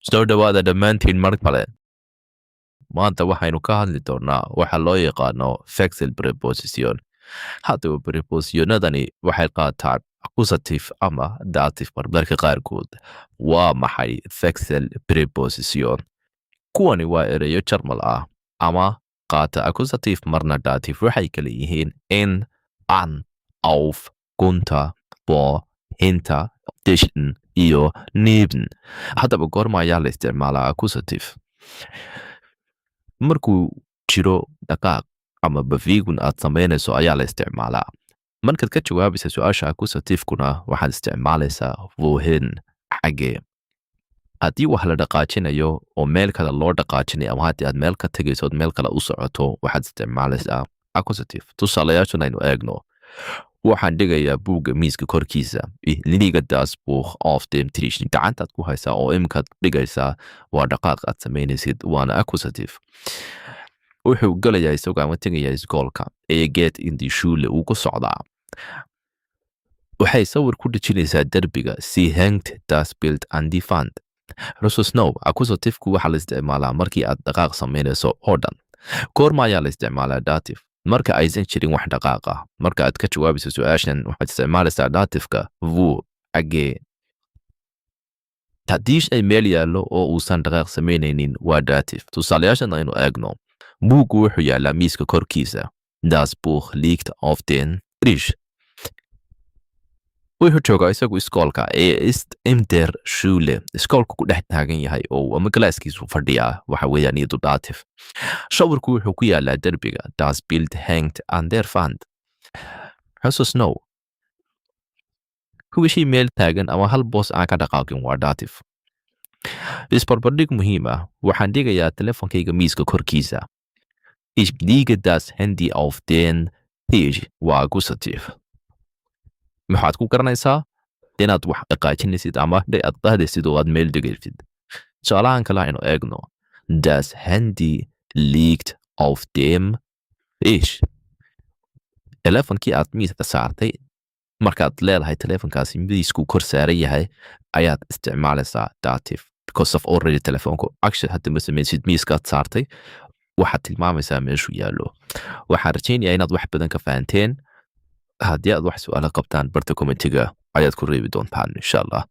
Soo dhawaada dhammaantiin mar kale. Maanta waxaynu ka hadli doonaa waxa loo yaqaano fixed preposition. Haddaba prepositionadani waxay qaataan accusative ama dative marmarka qaarkood. Waa maxay fixed preposition? Kuwani waa ereyo jarmal ah ama qaata accusative marna dative. Waxay kala yihiin in, an, auf, gunta, vor, hinter, zwischen iyo neben. Haddaba goorma ayaa la isticmaalaa accusative? Markuu jiro dhaqaaq ama bafiigun aad samaynayso ayaa la isticmaalaa. Markaad ka jawaabaysa su-aasha accusative-kuna waxaad isticmaalaysaa wohin, xagee. Haddii wax la dhaqaajinayo oo meel kale loo dhaqaajinayo ama haddii aad meel ka tegayso ood meel kale u socoto waxaad isticmaalaysaa accusative. Tusaalayaashan aynu eegno. Waxaan dhigayaa buugga miiska korkiisa. Ich liege das Buch auf dem Tisch. Gacantaad ku haysaa oo imikaad dhigaysaa waa dhaqaaq aad samaynaysid waana accusative. Wuxuu galayaa isagoo ama tegayaa iskoolka. Geht in die Schule uu ku socdaa. Waxay sawir ku dhejinaysaa derbiga. Sie hängt das Bild an die Wand. Rususnow, accusative-ku waxaa la isticmaalaa markii aad dhaqaaq samaynayso oo dhan. Goorma ayaa la isticmaalaa dative? Marka aysan jirin wax dhaqaaq ah. Marka aad ka jawaabayso su-aashan waxaad isticmaalaysaa dative-ka wo, xagee. Haddii shay meel yaallo oo uusan dhaqaaq samaynaynin waa dative. Tusaalayaashan aynu eegno. Buuggu wuxuu yaallaa miiska korkiisa. Das Buch liegt auf den Tisch. Wuxuu joogaa isagu iskoolka. Ist in der Schule. Iskoolku ku dhex taagan yahay oo ama galaaskiisu fadhiyaa waxa weeyaan iyadu dative. Shawirku wuxuu ku yaallaa derbiga. Das Bild hängt an der Wand. Xusuusnow. Wixii meel taagan ama hal boos aan ka dhaqaaqin waa dative. Isbarbardhig muhiim ah. Waxaan dhigayaa telefonkayga miiska korkiisa. Ich lege das Handy auf den Tisch. Waa accusative. Maxaad ku garanaysaa? Inaad wax dhaqaajinaysid ama aad qaadaysid oo aad meel dhigaysid. Tusaalahan kale aynu eegno. Das Handy liegt auf dem Tisch. Telefonkii aad miiska saartay markaad leedahay telefonkaasi miisku kor saaran yahay ayaad isticmaalaysaa dative because of already telefonku action hadda ma samaysid miiskaad saartay waxaad tilmaamaysaa meeshuu yaallo. Waxaan rajaynayaa inaad wax badan ka fahanteen. haddii aad wax su'aalo qabtaan barta commentiga ayaad ku reebi doontaan insha Allah.